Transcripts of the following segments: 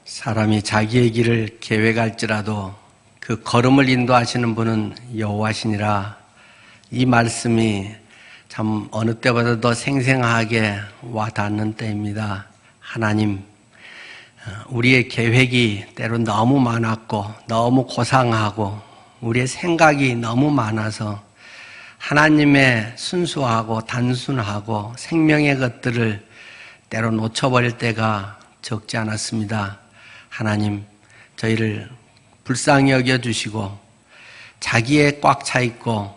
사람이 자기의 길을 계획할지라도 그 걸음을 인도하시는 분은 여호와시니라. 이 말씀이 참 어느 때보다 더 생생하게 와닿는 때입니다. 하나님, 우리의 계획이 때로 너무 많았고 너무 고상하고 우리의 생각이 너무 많아서 하나님의 순수하고 단순하고 생명의 것들을 때로 놓쳐버릴 때가 적지 않았습니다. 하나님, 저희를 불쌍히 여겨주시고 자기에 꽉 차 있고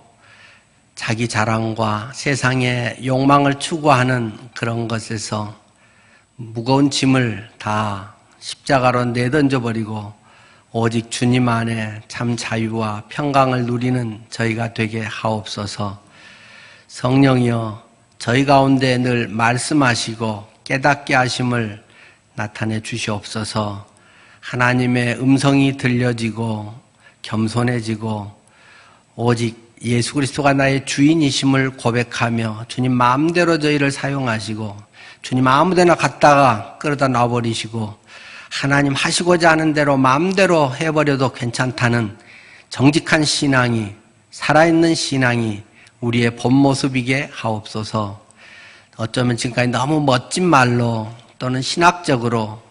자기 자랑과 세상의 욕망을 추구하는 그런 것에서 무거운 짐을 다 십자가로 내던져버리고 오직 주님 안에 참 자유와 평강을 누리는 저희가 되게 하옵소서. 성령이여, 저희 가운데 늘 말씀하시고 깨닫게 하심을 나타내 주시옵소서. 하나님의 음성이 들려지고 겸손해지고 오직 예수 그리스도가 나의 주인이심을 고백하며 주님 마음대로 저희를 사용하시고 주님 아무데나 갔다가 끌어다 놔버리시고 하나님 하시고자 하는 대로 마음대로 해버려도 괜찮다는 정직한 신앙이, 살아있는 신앙이 우리의 본 모습이게 하옵소서. 어쩌면 지금까지 너무 멋진 말로 또는 신학적으로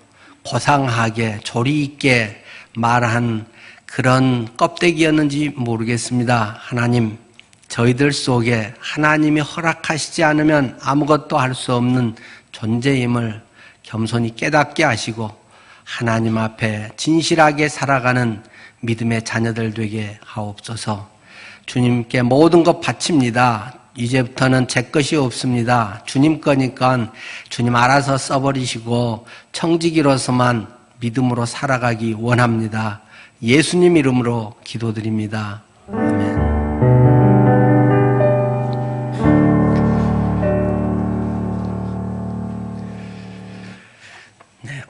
고상하게 조리 있게 말한 그런 껍데기였는지 모르겠습니다. 하나님, 저희들 속에 하나님이 허락하시지 않으면 아무것도 할 수 없는 존재임을 겸손히 깨닫게 하시고 하나님 앞에 진실하게 살아가는 믿음의 자녀들 되게 하옵소서. 주님께 모든 것 바칩니다. 이제부터는 제 것이 없습니다. 주님 거니까 주님 알아서 써버리시고 청지기로서만 믿음으로 살아가기 원합니다. 예수님 이름으로 기도드립니다. 아멘. 네.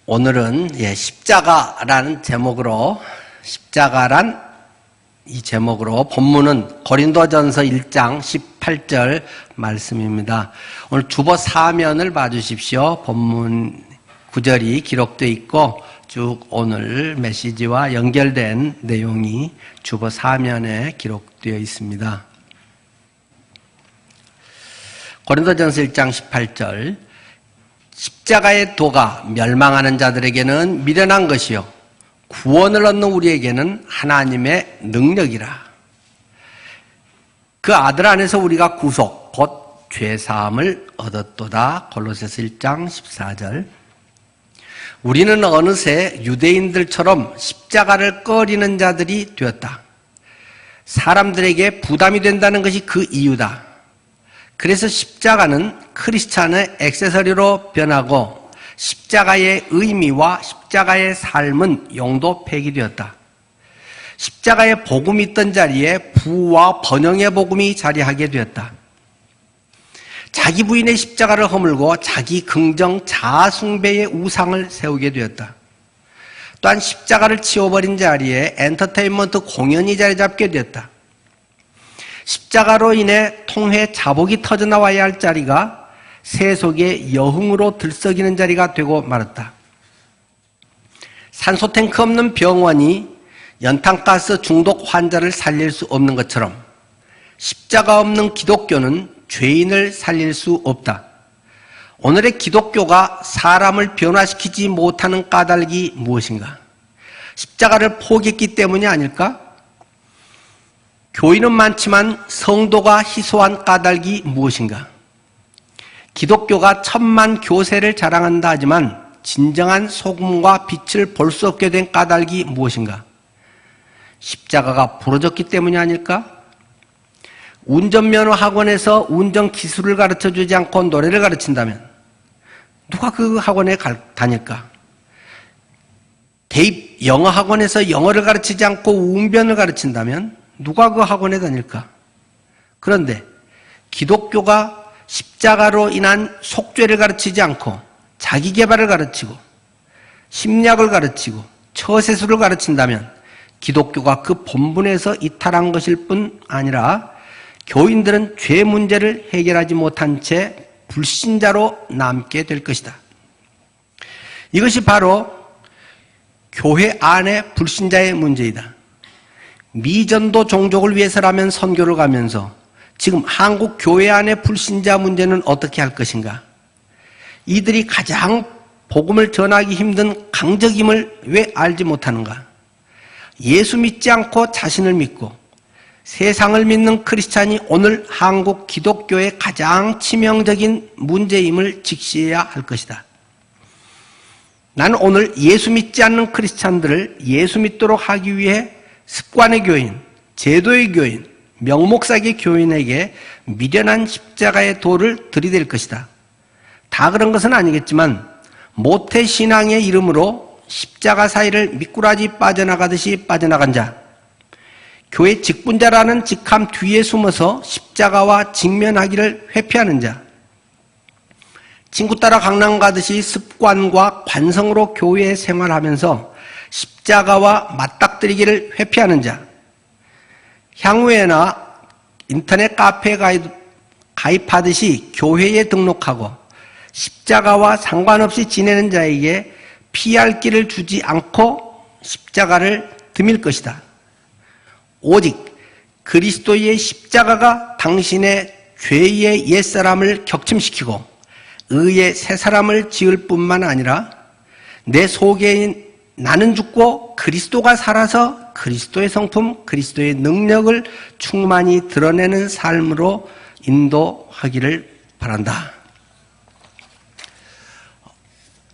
오늘은 십자가라는 제목으로 이 제목으로 본문은 고린도전서 1장 18절 말씀입니다. 오늘 주보 사면을 봐주십시오. 본문 구절이 기록되어 있고 쭉 오늘 메시지와 연결된 내용이 주보 사면에 기록되어 있습니다. 고린도전서 1장 18절, 십자가의 도가 멸망하는 자들에게는 미련한 것이요 구원을 얻는 우리에게는 하나님의 능력이라. 그 아들 안에서 우리가 구속 곧 죄사함을 얻었도다. 골로새서 1장 14절. 우리는 어느새 유대인들처럼 십자가를 꺼리는 자들이 되었다. 사람들에게 부담이 된다는 것이 그 이유다. 그래서 십자가는 크리스찬의 액세서리로 변하고 십자가의 의미와 십자가의 삶은 용도 폐기되었다. 십자가의 복음이 있던 자리에 부와 번영의 복음이 자리하게 되었다. 자기 부인의 십자가를 허물고 자기 긍정 자아 숭배의 우상을 세우게 되었다. 또한 십자가를 치워버린 자리에 엔터테인먼트 공연이 자리 잡게 되었다. 십자가로 인해 통회 자복이 터져나와야 할 자리가 세속의 여흥으로 들썩이는 자리가 되고 말았다. 산소탱크 없는 병원이 연탄가스 중독 환자를 살릴 수 없는 것처럼 십자가 없는 기독교는 죄인을 살릴 수 없다. 오늘의 기독교가 사람을 변화시키지 못하는 까닭이 무엇인가? 십자가를 포기했기 때문이 아닐까? 교인은 많지만 성도가 희소한 까닭이 무엇인가? 기독교가 천만 교세를 자랑한다 하지만 진정한 소금과 빛을 볼 수 없게 된 까닭이 무엇인가? 십자가가 부러졌기 때문이 아닐까? 운전면허 학원에서 운전 기술을 가르쳐주지 않고 노래를 가르친다면 누가 그 학원에 다닐까? 대입 영어 학원에서 영어를 가르치지 않고 운변을 가르친다면 누가 그 학원에 다닐까? 그런데 기독교가 십자가로 인한 속죄를 가르치지 않고 자기 개발을 가르치고 심리학을 가르치고 처세술을 가르친다면 기독교가 그 본분에서 이탈한 것일 뿐 아니라 교인들은 죄 문제를 해결하지 못한 채 불신자로 남게 될 것이다. 이것이 바로 교회 안의 불신자의 문제이다. 미전도 종족을 위해서라면 선교를 가면서 지금 한국 교회 안의 불신자 문제는 어떻게 할 것인가? 이들이 가장 복음을 전하기 힘든 강적임을 왜 알지 못하는가? 예수 믿지 않고 자신을 믿고 세상을 믿는 크리스찬이 오늘 한국 기독교의 가장 치명적인 문제임을 직시해야 할 것이다. 나는 오늘 예수 믿지 않는 크리스찬들을 예수 믿도록 하기 위해 습관의 교인, 제도의 교인, 명목사기 교인에게 미련한 십자가의 도를 들이댈 것이다. 다 그런 것은 아니겠지만 모태 신앙의 이름으로 십자가 사이를 미꾸라지 빠져나가듯이 빠져나간 자, 교회 직분자라는 직함 뒤에 숨어서 십자가와 직면하기를 회피하는 자, 친구 따라 강남 가듯이 습관과 관성으로 교회에 생활하면서 십자가와 맞닥뜨리기를 회피하는 자, 향후에나 인터넷 카페에 가입하듯이 교회에 등록하고 십자가와 상관없이 지내는 자에게 피할 길을 주지 않고 십자가를 드밀 것이다. 오직 그리스도의 십자가가 당신의 죄의 옛사람을 격침시키고 의의 새사람을 지을 뿐만 아니라 내 속에 나는 죽고 그리스도가 살아서 그리스도의 성품, 그리스도의 능력을 충만히 드러내는 삶으로 인도하기를 바란다.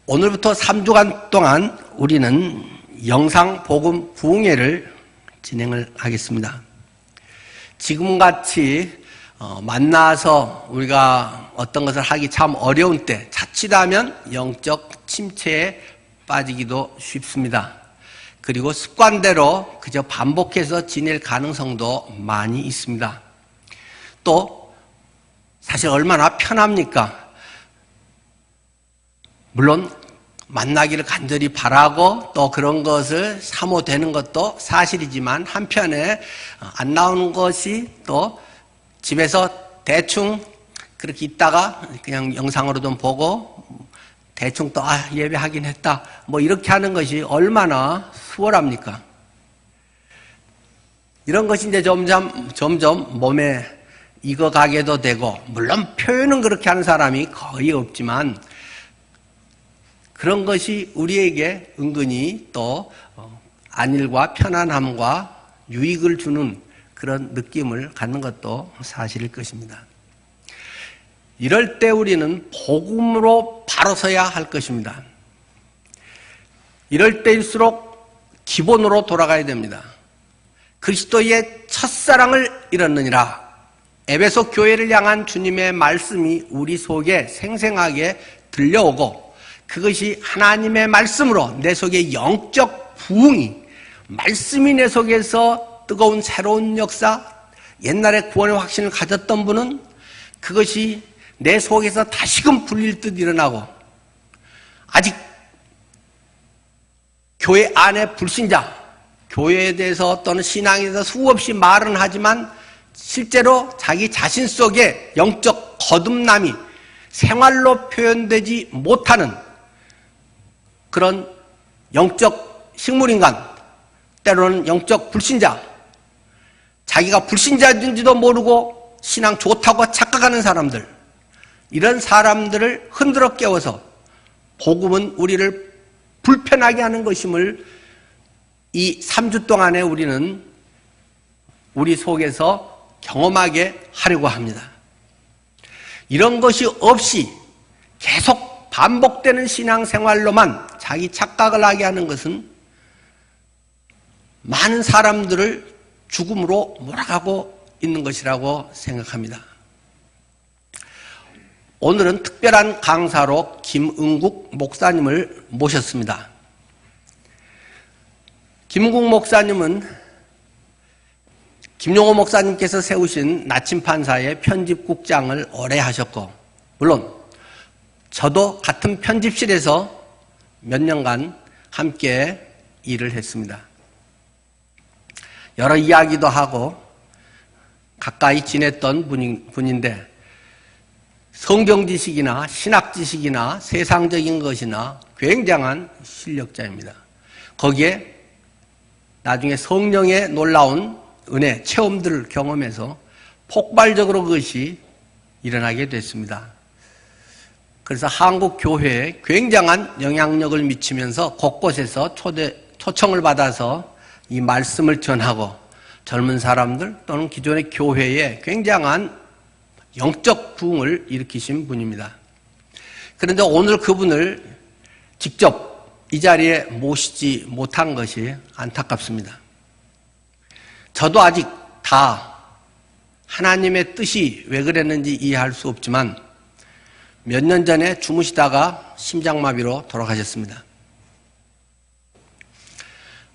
오늘부터 3주간 동안 우리는 영상 복음 부흥회를 진행을 하겠습니다. 지금같이 만나서 우리가 어떤 것을 하기 참 어려운 때 자칫하면 영적 침체에 빠지기도 쉽습니다. 그리고 습관대로 그저 반복해서 지낼 가능성도 많이 있습니다. 또 사실 얼마나 편합니까? 물론 만나기를 간절히 바라고 또 그런 것을 사모되는 것도 사실이지만 한편에 안 나오는 것이 또 집에서 대충 그렇게 있다가 그냥 영상으로 좀 보고 대충 또 예배하긴 했다 뭐 이렇게 하는 것이 얼마나 수월합니까? 이런 것이 이제 점점 몸에 익어가게도 되고, 물론 표현은 그렇게 하는 사람이 거의 없지만 그런 것이 우리에게 은근히 또 안일과 편안함과 유익을 주는 그런 느낌을 갖는 것도 사실일 것입니다. 이럴 때 우리는 복음으로 바로 서야 할 것입니다. 이럴 때일수록 기본으로 돌아가야 됩니다. 그리스도의 첫사랑을 잃었느니라. 에베소 교회를 향한 주님의 말씀이 우리 속에 생생하게 들려오고, 그것이 하나님의 말씀으로 내 속에 영적 부흥이, 말씀이 내 속에서 뜨거운 새로운 역사, 옛날에 구원의 확신을 가졌던 분은 그것이 내 속에서 다시금 불릴 듯 일어나고, 아직 교회 안에 불신자, 교회에 대해서 또는 신앙에 대해서 수없이 말은 하지만 실제로 자기 자신 속에 영적 거듭남이 생활로 표현되지 못하는 그런 영적 식물인간, 때로는 영적 불신자, 자기가 불신자인지도 모르고 신앙 좋다고 착각하는 사람들, 이런 사람들을 흔들어 깨워서 복음은 우리를 불편하게 하는 것임을 이 3주 동안에 우리는 우리 속에서 경험하게 하려고 합니다. 이런 것이 없이 계속 반복되는 신앙생활로만 자기 착각을 하게 하는 것은 많은 사람들을 죽음으로 몰아가고 있는 것이라고 생각합니다. 오늘은 특별한 강사로 김은국 목사님을 모셨습니다. 김은국 목사님은 김용호 목사님께서 세우신 나침판사의 편집국장을 오래 하셨고, 물론 저도 같은 편집실에서 몇 년간 함께 일을 했습니다. 여러 이야기도 하고 가까이 지냈던 분인데, 성경 지식이나 신학 지식이나 세상적인 것이나 굉장한 실력자입니다. 거기에 나중에 성령의 놀라운 은혜, 체험들을 경험해서 폭발적으로 그것이 일어나게 됐습니다. 그래서 한국 교회에 굉장한 영향력을 미치면서 곳곳에서 초청을 받아서 이 말씀을 전하고 젊은 사람들 또는 기존의 교회에 굉장한 영적 부흥을 일으키신 분입니다. 그런데 오늘 그분을 직접 이 자리에 모시지 못한 것이 안타깝습니다. 저도 아직 다 하나님의 뜻이 왜 그랬는지 이해할 수 없지만 몇 년 전에 주무시다가 심장마비로 돌아가셨습니다.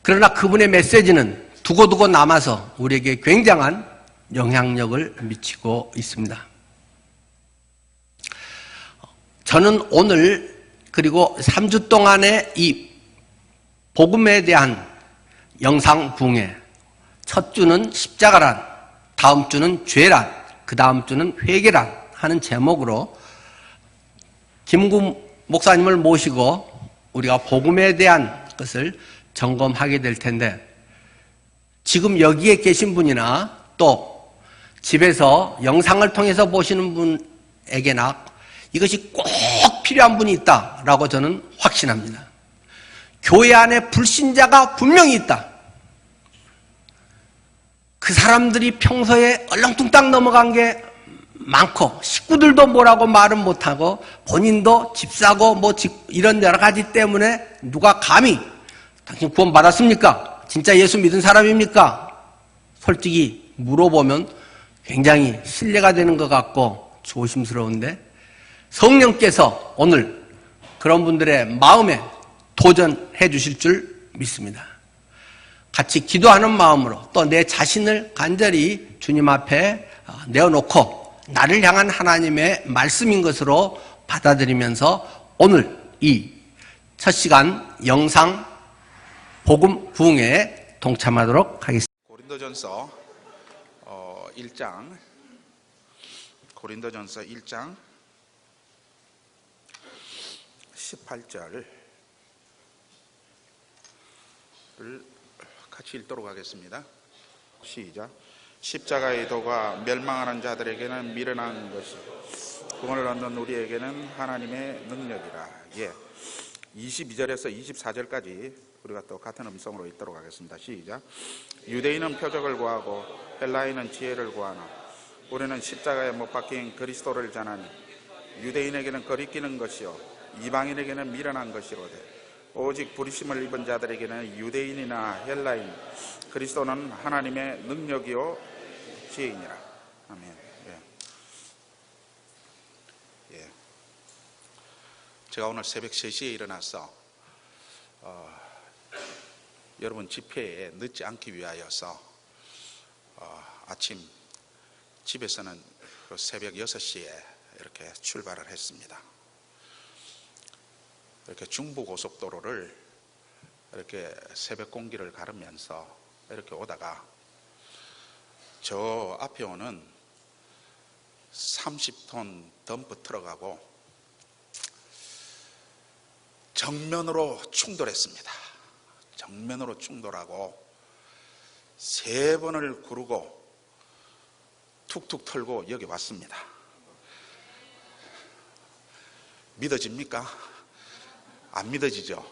그러나 그분의 메시지는 두고두고 남아서 우리에게 굉장한 영향력을 미치고 있습니다. 저는 오늘 그리고 3주 동안의 이 복음에 대한 영상 부흥회, 첫 주는 십자가란, 다음 주는 죄란, 그 다음 주는 회개란 하는 제목으로 김구 목사님을 모시고 우리가 복음에 대한 것을 점검하게 될 텐데, 지금 여기에 계신 분이나 또 집에서 영상을 통해서 보시는 분에게나 이것이 꼭 필요한 분이 있다라고 저는 확신합니다. 교회 안에 불신자가 분명히 있다. 그 사람들이 평소에 얼렁뚱땅 넘어간 게 많고 식구들도 뭐라고 말은 못하고 본인도 집 사고 뭐 이런 여러 가지 때문에 누가 감히 당신 구원 받았습니까? 진짜 예수 믿은 사람입니까? 솔직히 물어보면 굉장히 신뢰가 되는 것 같고 조심스러운데, 성령께서 오늘 그런 분들의 마음에 도전해 주실 줄 믿습니다. 같이 기도하는 마음으로 또 내 자신을 간절히 주님 앞에 내어놓고 나를 향한 하나님의 말씀인 것으로 받아들이면서 오늘 이 첫 시간 영상 복음 부흥회에 동참하도록 하겠습니다. 고린도전서 1장 고린도전서 1장 18절을 같이 읽도록 하겠습니다. 시작. 십자가의 도가 멸망하는 자들에게는 미련한 것이 구원을 얻는 우리에게는 하나님의 능력이라. 예. 22절에서 24절까지 우리가 또 같은 음성으로 읽도록 하겠습니다. 시작. 유대인은 표적을 구하고 헬라인은 지혜를 구하나 우리는 십자가에 못 박힌 그리스도를 전하니 유대인에게는 거리끼는 것이요 이방인에게는 미련한 것이로되 오직 부르심을 입은 자들에게는 유대인이나 헬라인 그리스도는 하나님의 능력이요 지혜이니라. 아멘. 예. 제가 오늘 새벽 3시에 일어나서 여러분 집회에 늦지 않기 위하여서 아침 집에서는 새벽 6시에 이렇게 출발을 했습니다. 이렇게 중부고속도로를 이렇게 새벽 공기를 가르면서 이렇게 오다가 저 앞에 오는 30톤 덤프 트럭하고 정면으로 충돌했습니다. 정면으로 충돌하고 3번을 구르고 툭툭 털고 여기 왔습니다. 믿어집니까? 안 믿어지죠?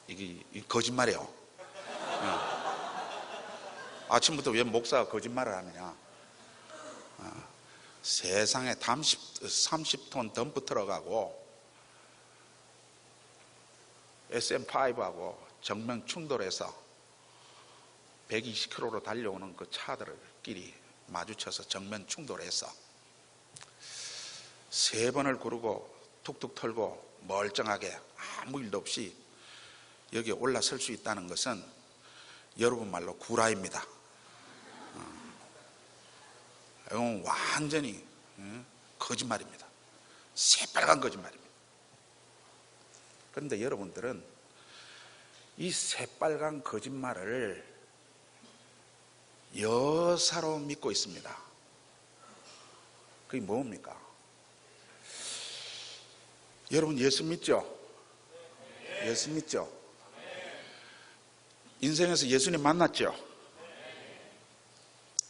이게 거짓말이에요. 아침부터 왜 목사가 거짓말을 하느냐? 세상에 30톤 덤프 트럭하고 SM5하고 정면 충돌해서 120km로 달려오는 그 차들끼리 마주쳐서 정면 충돌해서 3번을 구르고 툭툭 털고 멀쩡하게 아무 일도 없이 여기에 올라설 수 있다는 것은 여러분 말로 구라입니다. 이건 완전히 거짓말입니다. 새빨간 거짓말입니다. 그런데 여러분들은 이 새빨간 거짓말을 여사로 믿고 있습니다. 그게 뭡니까? 여러분 예수 믿죠? 예수 믿죠? 인생에서 예수님 만났죠?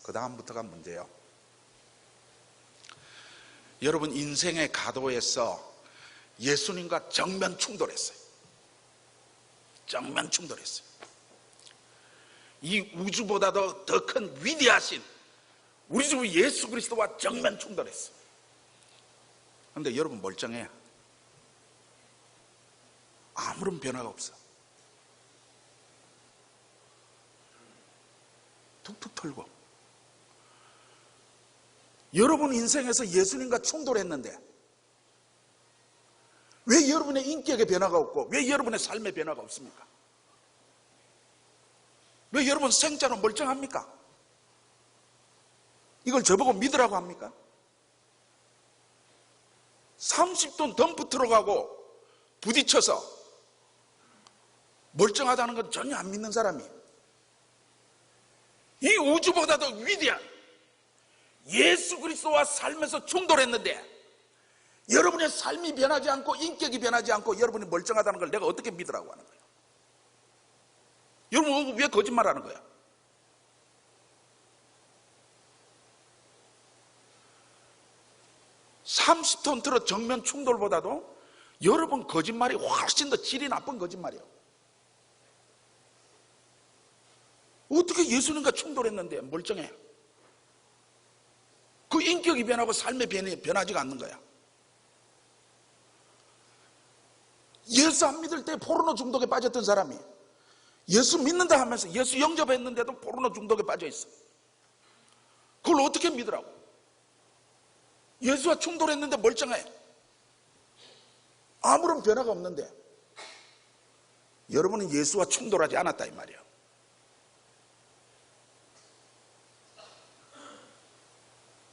그 다음부터가 문제예요. 여러분 인생의 가도에서 예수님과 정면 충돌했어요. 정면 충돌했어요. 이 우주보다도 더 큰 위대하신 우리 주 예수 그리스도와 정면 충돌했어요. 그런데 여러분 멀쩡해요. 아무런 변화가 없어. 툭툭 털고. 여러분 인생에서 예수님과 충돌했는데 왜 여러분의 인격에 변화가 없고 왜 여러분의 삶에 변화가 없습니까? 왜 여러분 생자로 멀쩡합니까? 이걸 저보고 믿으라고 합니까? 30톤 덤프 트럭하고 부딪혀서 멀쩡하다는 건 전혀 안 믿는 사람이 이 우주보다도 위대한 예수 그리스도와 삶에서 충돌했는데 여러분의 삶이 변하지 않고 인격이 변하지 않고 여러분이 멀쩡하다는 걸 내가 어떻게 믿으라고 하는 거예요? 여러분 왜 거짓말하는 거야? (30톤) 트럭 정면 충돌보다도 여러분 거짓말이 훨씬 더 질이 나쁜 거짓말이에요. 어떻게 예수님과 충돌했는데 멀쩡해? 그 인격이 변하고 삶의 변하지가 않는 거야. 예수 안 믿을 때 포르노 중독에 빠졌던 사람이 예수 믿는다 하면서 예수 영접했는데도 포르노 중독에 빠져 있어. 그걸 어떻게 믿으라고? 예수와 충돌했는데 멀쩡해. 아무런 변화가 없는데 여러분은 예수와 충돌하지 않았다 이 말이에요.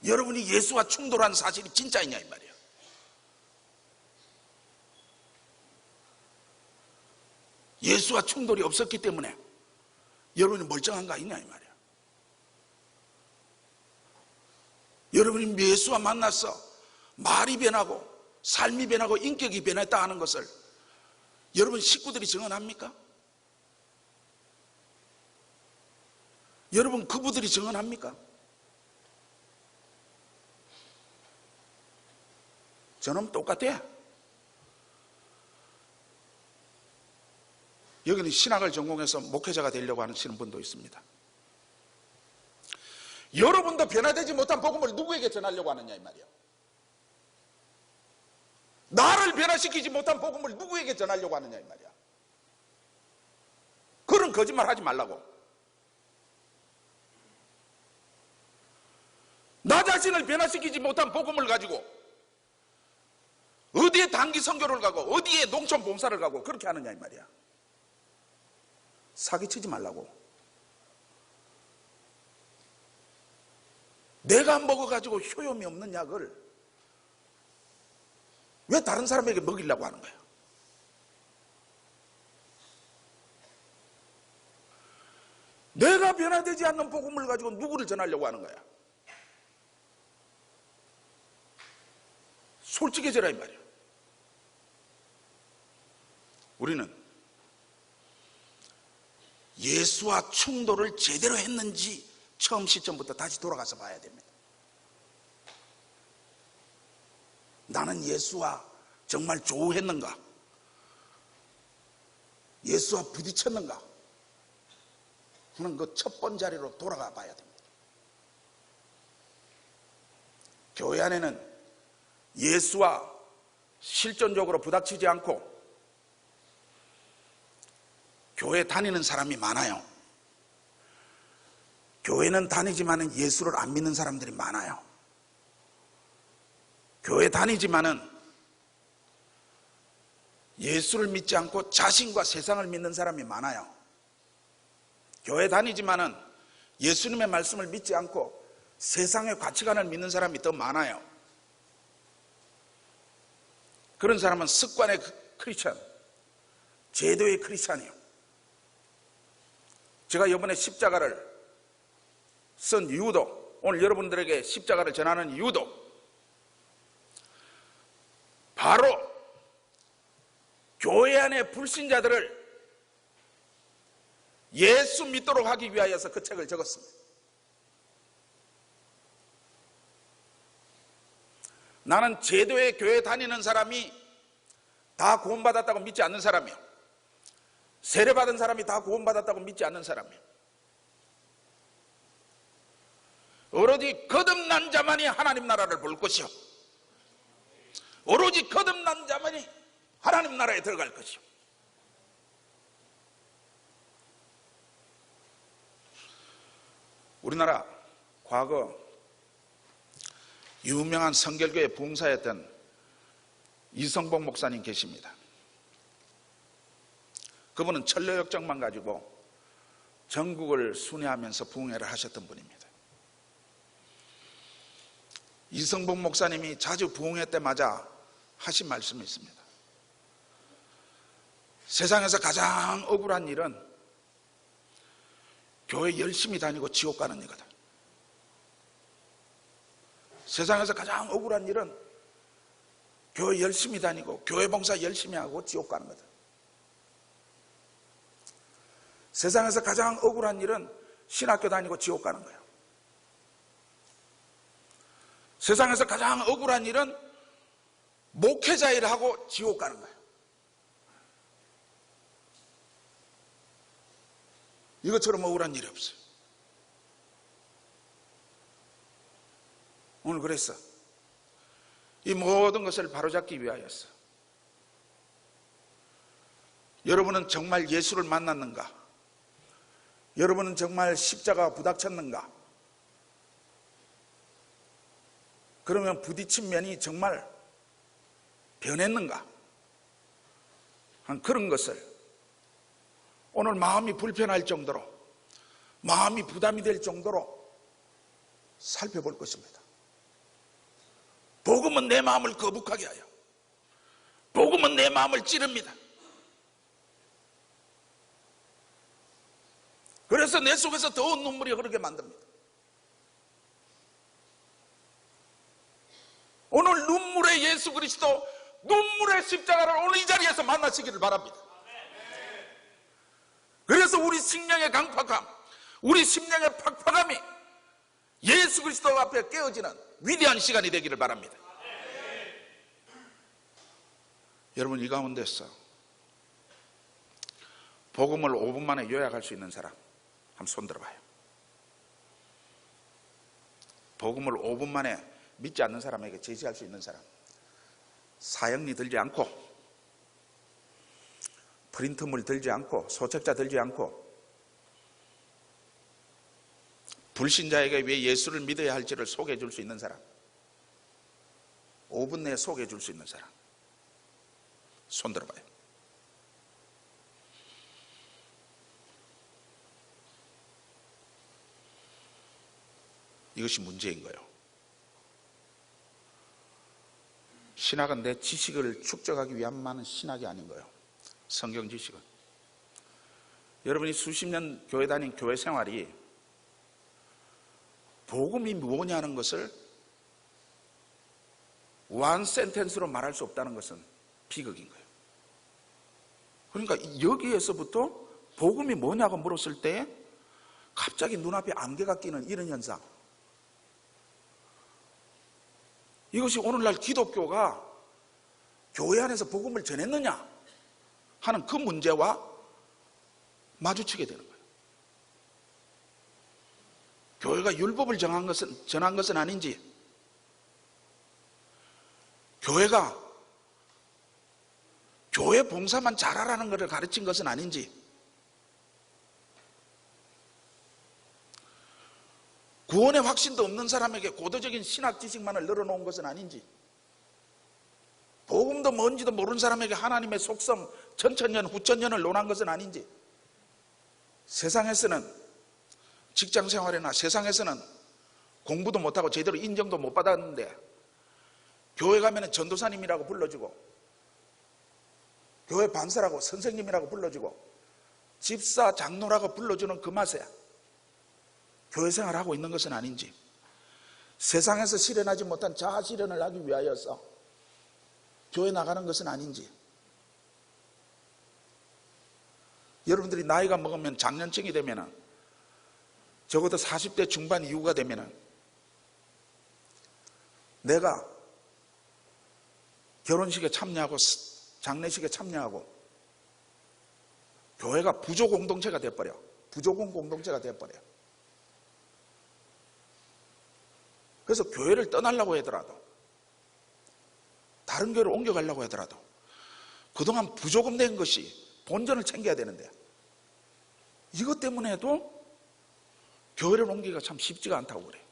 여러분이 예수와 충돌한 사실이 진짜이냐 이 말이에요. 예수와 충돌이 없었기 때문에 여러분이 멀쩡한 거 아니냐 이 말이에요. 여러분이 예수와 만나서 말이 변하고 삶이 변하고 인격이 변했다 하는 것을 여러분 식구들이 증언합니까? 여러분 그부들이 증언합니까? 저놈 똑같아. 여기는 신학을 전공해서 목회자가 되려고 하시는 분도 있습니다. 여러분도 변화되지 못한 복음을 누구에게 전하려고 하느냐 이 말이에요. 나를 변화시키지 못한 복음을 누구에게 전하려고 하느냐 이 말이야. 그런 거짓말 하지 말라고. 나 자신을 변화시키지 못한 복음을 가지고 어디에 단기 선교를 가고 어디에 농촌 봉사를 가고 그렇게 하느냐 이 말이야. 사기치지 말라고. 내가 먹어가지고 효용이 없는 약을 왜 다른 사람에게 먹이려고 하는 거야? 내가 변화되지 않는 복음을 가지고 누구를 전하려고 하는 거야? 솔직해져라 이 말이야. 우리는 예수와 충돌을 제대로 했는지 처음 시점부터 다시 돌아가서 봐야 됩니다. 나는 예수와 정말 조우했는가? 예수와 부딪혔는가? 하는 그 첫 번째 자리로 돌아가 봐야 됩니다. 교회 안에는 예수와 실존적으로 부닥치지 않고 교회 다니는 사람이 많아요. 교회는 다니지만 예수를 안 믿는 사람들이 많아요. 교회 다니지만은 예수를 믿지 않고 자신과 세상을 믿는 사람이 많아요. 교회 다니지만은 예수님의 말씀을 믿지 않고 세상의 가치관을 믿는 사람이 더 많아요. 그런 사람은 습관의 크리스찬, 제도의 크리스찬이에요. 제가 이번에 십자가를 쓴 이유도, 오늘 여러분들에게 십자가를 전하는 이유도 바로 교회 안에 불신자들을 예수 믿도록 하기 위하여서 그 책을 적었습니다. 나는 제도의 교회 다니는 사람이 다 구원받았다고 믿지 않는 사람이요, 세례받은 사람이 다 구원받았다고 믿지 않는 사람이요, 오로지 거듭난 자만이 하나님 나라를 볼 것이요, 오로지 거듭난 자만이 하나님 나라에 들어갈 것이요. 우리나라 과거 유명한 성결교회 부흥사였던 이성복 목사님 계십니다. 그분은 천로역정만 가지고 전국을 순회하면서 부흥회를 하셨던 분입니다. 이성복 목사님이 자주 부흥회 때마다 하신 말씀이 있습니다. 세상에서 가장 억울한 일은 교회 열심히 다니고 지옥 가는 일이거든. 세상에서 가장 억울한 일은 교회 열심히 다니고 교회 봉사 열심히 하고 지옥 가는 거다. 세상에서 가장 억울한 일은 신학교 다니고 지옥 가는 거야. 세상에서 가장 억울한 일은 목회자 일을 하고 지옥 가는 거야. 이것처럼 억울한 일이 없어요. 오늘 그랬어. 이 모든 것을 바로잡기 위하여서 여러분은 정말 예수를 만났는가? 여러분은 정말 십자가가 부닥쳤는가? 그러면 부딪힌 면이 정말 변했는가? 한 그런 것을 오늘 마음이 불편할 정도로, 마음이 부담이 될 정도로 살펴볼 것입니다. 복음은 내 마음을 거북하게 하여, 복음은 내 마음을 찌릅니다. 그래서 내 속에서 더운 눈물이 흐르게 만듭니다. 오늘 눈물의 예수 그리스도, 눈물의 십자가를 오늘 이 자리에서 만나시기를 바랍니다. 그래서 우리 심령의 강팍함, 우리 심령의 팍팍함이 예수 그리스도 앞에 깨어지는 위대한 시간이 되기를 바랍니다. 여러분, 이 가운데서 복음을 5분 만에 요약할 수 있는 사람 한번 손 들어봐요. 복음을 5분 만에 믿지 않는 사람에게 제시할 수 있는 사람, 사형리 들지 않고 프린트물 들지 않고 소책자 들지 않고 불신자에게 왜 예수를 믿어야 할지를 소개해 줄 수 있는 사람, 5분 내에 소개해 줄 수 있는 사람 손 들어봐요. 이것이 문제인 거예요. 신학은 내 지식을 축적하기 위함만은 신학이 아닌 거예요. 성경 지식은. 여러분이 수십 년 교회 다닌 교회 생활이 복음이 뭐냐는 것을 원 센텐스로 말할 수 없다는 것은 비극인 거예요. 그러니까 여기에서부터 복음이 뭐냐고 물었을 때 갑자기 눈앞에 안개가 끼는 이런 현상, 이것이 오늘날 기독교가 교회 안에서 복음을 전했느냐 하는 그 문제와 마주치게 되는 거예요. 교회가 율법을 전한 것은 아닌지, 교회가 교회 봉사만 잘하라는 것을 가르친 것은 아닌지, 구원의 확신도 없는 사람에게 고도적인 신학 지식만을 늘어놓은 것은 아닌지, 복음도 뭔지도 모르는 사람에게 하나님의 속성 천천년 후천년을 논한 것은 아닌지, 세상에서는 직장생활이나 세상에서는 공부도 못하고 제대로 인정도 못 받았는데 교회 가면 전도사님이라고 불러주고 교회 반사라고 선생님이라고 불러주고 집사 장로라고 불러주는 그 맛에 교회 생활을 하고 있는 것은 아닌지, 세상에서 실현하지 못한 자아 실현을 하기 위하여서 교회 나가는 것은 아닌지, 여러분들이 나이가 먹으면 장년층이 되면은, 적어도 40대 중반 이후가 되면은, 내가 결혼식에 참여하고 장례식에 참여하고 교회가 부조 공동체가 돼버려. 부조공 공동체가 돼버려. 그래서 교회를 떠나려고 하더라도, 다른 교회를 옮겨가려고 하더라도 그동안 부조금 된 것이 본전을 챙겨야 되는데, 이것 때문에도 교회를 옮기기가 참 쉽지가 않다고 그래요.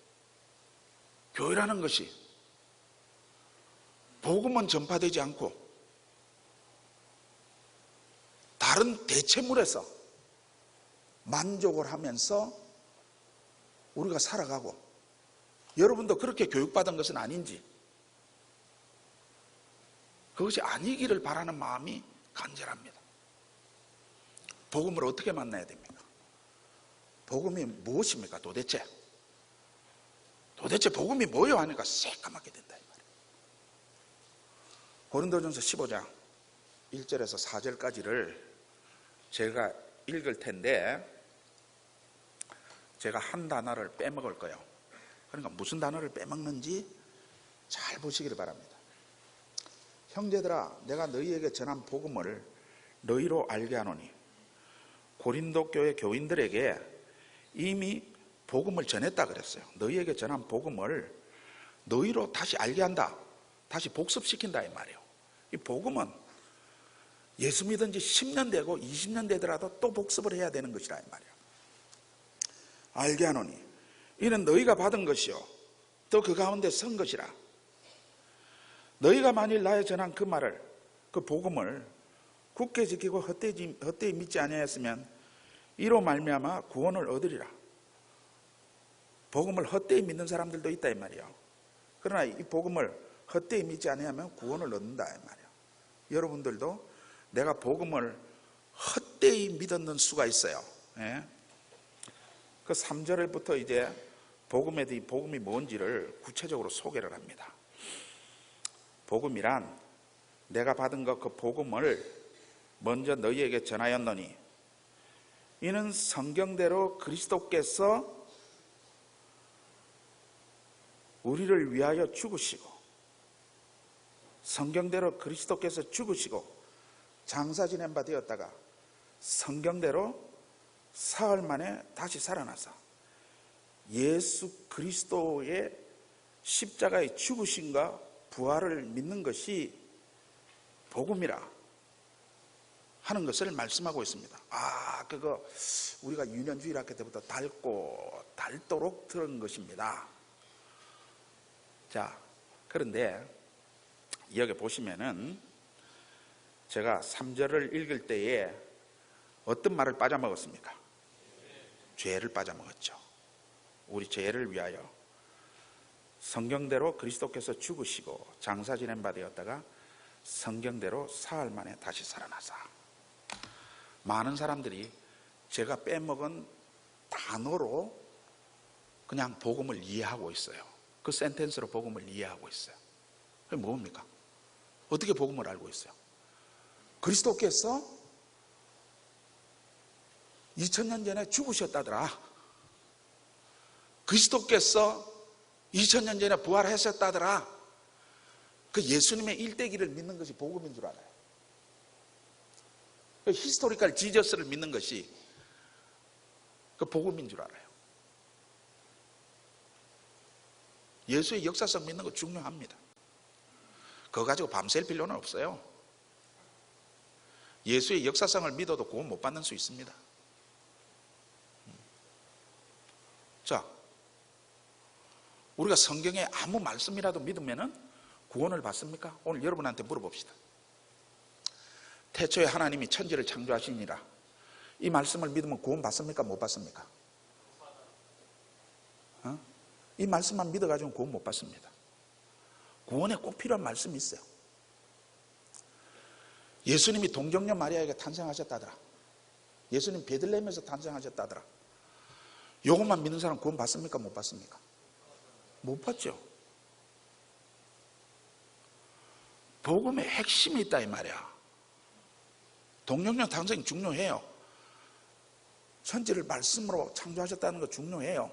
교회라는 것이 복음은 전파되지 않고 다른 대체물에서 만족을 하면서 우리가 살아가고, 여러분도 그렇게 교육받은 것은 아닌지, 그것이 아니기를 바라는 마음이 간절합니다. 복음을 어떻게 만나야 됩니까? 복음이 무엇입니까? 도대체 복음이 뭐예요? 하니까 새까맣게 된다 이 말이에요. 고린도전서 15장 1절에서 4절까지를 제가 읽을 텐데, 제가 한 단어를 빼먹을 거예요. 그러니까 무슨 단어를 빼먹는지 잘 보시기를 바랍니다. 형제들아, 내가 너희에게 전한 복음을 너희로 알게 하노니, 고린도 교회 교인들에게 이미 복음을 전했다 그랬어요. 너희에게 전한 복음을 너희로 다시 알게 한다, 다시 복습시킨다 이 말이에요. 이 복음은 예수 믿은 지 10년 되고 20년 되더라도 또 복습을 해야 되는 것이라 이 말이에요. 알게 하노니 이는 너희가 받은 것이요 또 그 가운데 선 것이라. 너희가 만일 나의 전한 그 말을, 그 복음을 굳게 지키고 헛되이 믿지 아니하였으면 이로 말미암아 구원을 얻으리라. 복음을 헛되이 믿는 사람들도 있다 이 말이에요. 그러나 이 복음을 헛되이 믿지 아니하면 구원을 얻는다 이 말이에요. 여러분들도 내가 복음을 헛되이 믿었는 수가 있어요. 예? 그 3절부터 이제 복음이 뭔지를 구체적으로 소개를 합니다. 복음이란 내가 받은 것, 그 복음을 먼저 너희에게 전하였노니 이는 성경대로 그리스도께서 우리를 위하여 죽으시고, 성경대로 그리스도께서 죽으시고 장사 지낸 바 되었다가 성경대로 사흘 만에 다시 살아나서 예수 그리스도의 십자가의 죽으심과 부활을 믿는 것이 복음이라 하는 것을 말씀하고 있습니다. 그거 우리가 유년주일 학교 때부터 닳도록 들은 것입니다. 자, 그런데 여기 보시면은 제가 3절을 읽을 때에 어떤 말을 빠져먹었습니까? 죄를 빠져먹었죠. 우리 죄를 위하여 성경대로 그리스도께서 죽으시고 장사 지낸 바 되었다가 성경대로 사흘 만에 다시 살아나사. 많은 사람들이 제가 빼먹은 단어로 그냥 복음을 이해하고 있어요. 그 센텐스로 복음을 이해하고 있어요. 그게 뭡니까? 어떻게 복음을 알고 있어요? 그리스도께서 2000년 전에 죽으셨다더라. 그리스도께서 2000년 전에 부활하셨다더라. 그 예수님의 일대기를 믿는 것이 복음인 줄 알아요. 그 히스토리컬 지저스를 믿는 것이 그 복음인 줄 알아요. 예수의 역사성 믿는 거 중요합니다. 그거 가지고 밤샐 필요는 없어요. 예수의 역사성을 믿어도 구원 못 받는 수 있습니다. 자, 우리가 성경에 아무 말씀이라도 믿으면 구원을 받습니까? 오늘 여러분한테 물어봅시다. 태초에 하나님이 천지를 창조하시니라, 이 말씀을 믿으면 구원 받습니까? 못 받습니까? 이 말씀만 믿어가지고 구원 못 받습니다. 구원에 꼭 필요한 말씀이 있어요. 예수님이 동정녀 마리아에게 탄생하셨다더라. 예수님 베들레헴에서 탄생하셨다더라. 이것만 믿는 사람 구원 받습니까? 못 받습니까? 못 받죠. 복음의 핵심이 있다 이 말이야. 동정녀 탄생이 중요해요. 천지를 말씀으로 창조하셨다는 거 중요해요.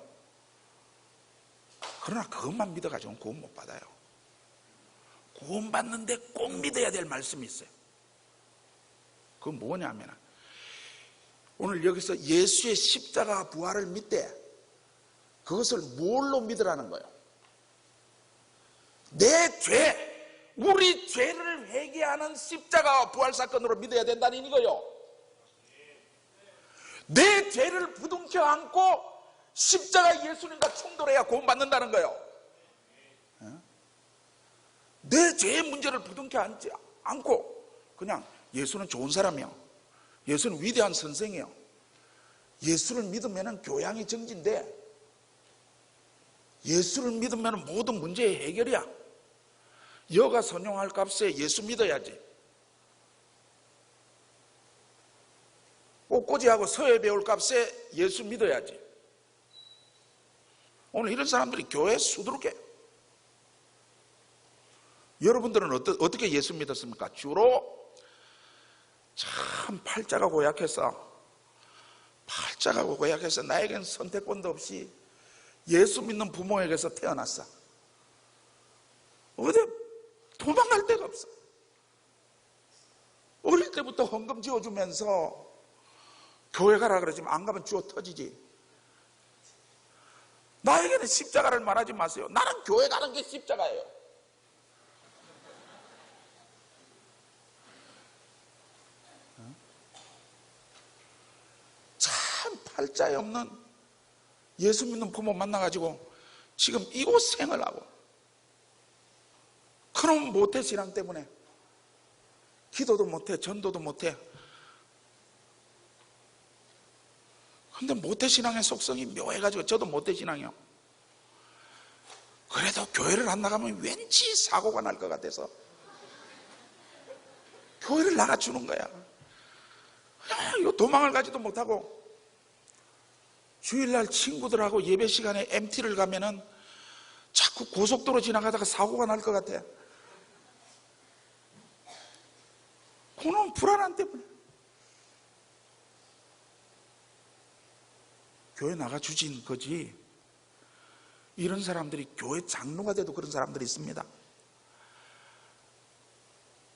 그러나 그것만 믿어가지고는 구원 못 받아요. 구원 받는데 꼭 믿어야 될 말씀이 있어요. 그건 뭐냐면 오늘 여기서 예수의 십자가 부활을 믿되 그것을 뭘로 믿으라는 거예요? 내 죄, 우리 죄를 회개하는 십자가 부활 사건으로 믿어야 된다는 이거요. 내 죄를 부둥켜 안고 십자가 예수님과 충돌해야 구원받는다는 거예요. 내 죄의 문제를 부둥켜 안지 않고 그냥 예수는 좋은 사람이요, 예수는 위대한 선생이요, 예수를 믿으면 교양이 정진돼, 예수를 믿으면 모든 문제의 해결이야. 여가 선용할 값에 예수 믿어야지. 꽃꽂이하고 서예 배울 값에 예수 믿어야지. 오늘 이런 사람들이 교회에 수두룩해. 여러분들은 어떻게 예수 믿었습니까? 주로 참 팔자가 고약해서 나에겐 선택권도 없이 예수 믿는 부모에게서 태어났어. 어디 도망갈 데가 없어. 어릴 때부터 헌금 지어주면서 교회 가라 그러지만 안 가면 주워 터지지. 나에게는 십자가를 말하지 마세요. 나는 교회 가는 게 십자가예요. 참 팔자에 없는 예수 믿는 부모 만나가지고 지금 이곳 생을 하고, 그럼 모태 신앙 때문에 기도도 못해, 전도도 못해. 근데 모태신앙의 속성이 묘해가지고 저도 모태신앙이요. 그래도 교회를 안 나가면 왠지 사고가 날 것 같아서 교회를 나가주는 거야. 이거 도망을 가지도 못하고 주일날 친구들하고 예배 시간에 MT를 가면은 자꾸 고속도로 지나가다가 사고가 날 것 같아. 그놈 불안함 때문에 교회 나가주진 거지. 이런 사람들이 교회 장로가 돼도 그런 사람들이 있습니다.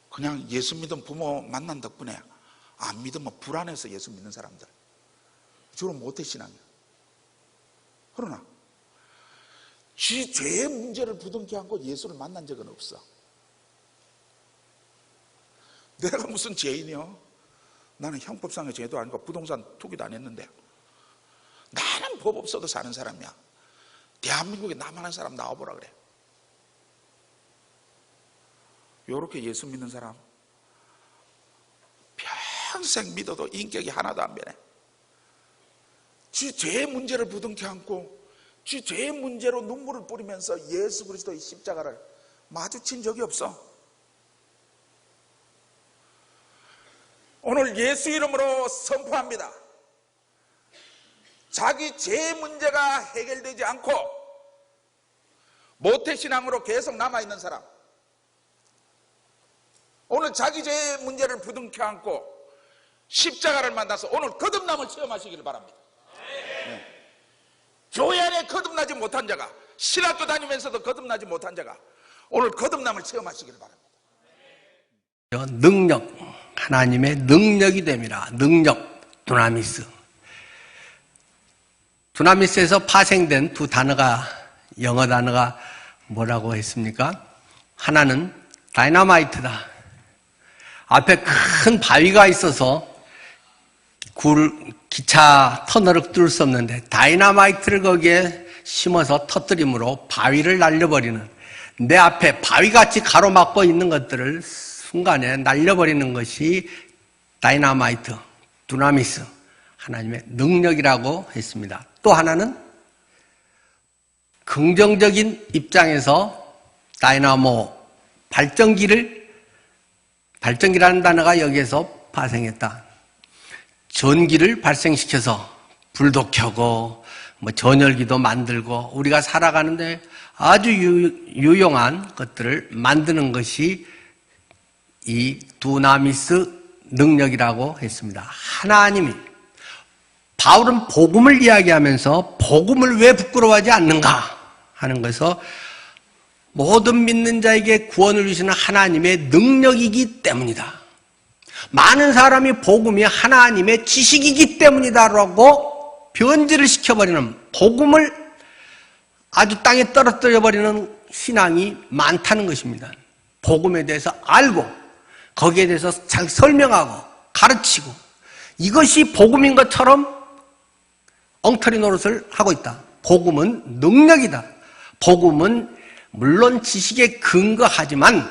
그냥 예수 믿은 부모 만난 덕분에 안 믿으면 불안해서 예수 믿는 사람들, 주로 모태신앙이야. 그러나 지 죄의 문제를 부둥켜 안고 예수를 만난 적은 없어. 내가 무슨 죄인이요? 나는 형법상의 죄도 아니고 부동산 투기도 안 했는데 나는 법 없어도 사는 사람이야. 대한민국에 나만한 사람 나와보라 그래. 요렇게 예수 믿는 사람 평생 믿어도 인격이 하나도 안 변해. 지 죄의 문제를 부둥켜 안고 지 죄의 문제로 눈물을 뿌리면서 예수 그리스도의 십자가를 마주친 적이 없어. 오늘 예수 이름으로 선포합니다. 자기 죄 문제가 해결되지 않고 모태신앙으로 계속 남아있는 사람, 오늘 자기 죄의 문제를 부둥켜 안고 십자가를 만나서 오늘 거듭남을 체험하시길 바랍니다. 네. 교회 안에 거듭나지 못한 자가, 신학교 다니면서도 거듭나지 못한 자가 오늘 거듭남을 체험하시길 바랍니다. 능력, 하나님의 능력이 됩니다. 능력, 두나미스. 두나미스에서 파생된 두 단어가, 영어 단어가 뭐라고 했습니까? 하나는 다이너마이트다. 앞에 큰 바위가 있어서 기차 터널을 뚫을 수 없는데 다이너마이트를 거기에 심어서 터뜨림으로 바위를 날려버리는, 내 앞에 바위같이 가로막고 있는 것들을 순간에 날려버리는 것이 다이너마이트, 두나미스, 하나님의 능력이라고 했습니다. 또 하나는 긍정적인 입장에서 다이나모, 발전기라는 단어가 여기에서 파생했다. 전기를 발생시켜서 불도 켜고 전열기도 만들고 우리가 살아가는데 아주 유용한 것들을 만드는 것이 이 두나미스 능력이라고 했습니다. 하나님이 바울은 복음을 이야기하면서 복음을 왜 부끄러워하지 않는가 하는 것에서 모든 믿는 자에게 구원을 주시는 하나님의 능력이기 때문이다. 많은 사람이 복음이 하나님의 지식이기 때문이다라고 변질을 시켜버리는, 복음을 아주 땅에 떨어뜨려버리는 신앙이 많다는 것입니다. 복음에 대해서 알고 거기에 대해서 잘 설명하고 가르치고 이것이 복음인 것처럼 엉터리 노릇을 하고 있다. 복음은 능력이다. 복음은 물론 지식에 근거하지만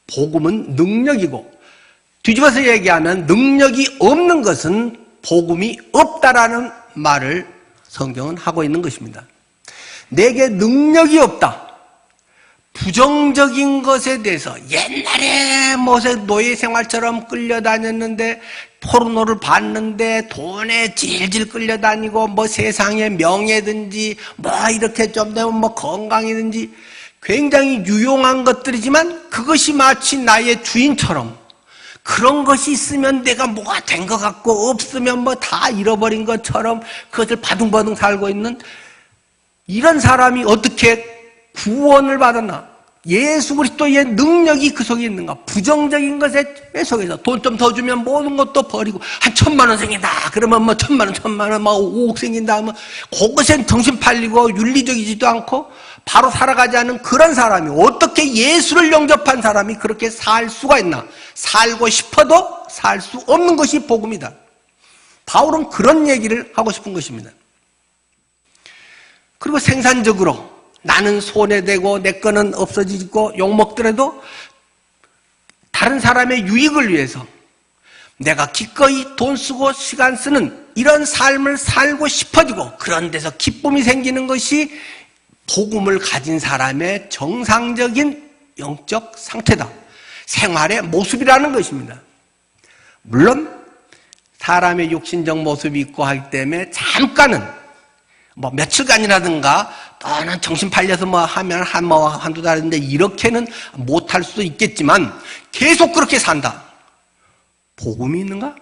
복음은 능력이고, 뒤집어서 얘기하면 능력이 없는 것은 복음이 없다라는 말을 성경은 하고 있는 것입니다. 내게 능력이 없다. 부정적인 것에 대해서 옛날에 노예 생활처럼 끌려다녔는데, 포르노를 봤는데 돈에 질질 끌려다니고 세상의 명예든지 이렇게 좀 되면 건강이든지 굉장히 유용한 것들이지만 그것이 마치 나의 주인처럼, 그런 것이 있으면 내가 뭐가 된 것 같고 없으면 다 잃어버린 것처럼 그것을 바둥바둥 살고 있는 이런 사람이 어떻게 구원을 받았나? 예수 그리스도의 능력이 그 속에 있는가? 부정적인 것에 속에서 돈 좀 더 주면 모든 것도 버리고, 한 1,000,000원 생긴다 그러면 1,000,000원 5억 생긴다 그것엔 정신 팔리고 윤리적이지도 않고 바로 살아가지 않은 그런 사람이 어떻게 예수를 영접한 사람이 그렇게 살 수가 있나? 살고 싶어도 살 수 없는 것이 복음이다. 바울은 그런 얘기를 하고 싶은 것입니다. 그리고 생산적으로 나는 손해되고 내 거는 없어지고 욕먹더라도 다른 사람의 유익을 위해서 내가 기꺼이 돈 쓰고 시간 쓰는 이런 삶을 살고 싶어지고 그런 데서 기쁨이 생기는 것이 복음을 가진 사람의 정상적인 영적 상태다. 생활의 모습이라는 것입니다. 물론 사람의 육신적 모습이 있고 하기 때문에 잠깐은 며칠간이라든가 또는 정신 팔려서 하면 한두 달인데 이렇게는 못할 수도 있겠지만 계속 그렇게 산다. 복음이 있는가?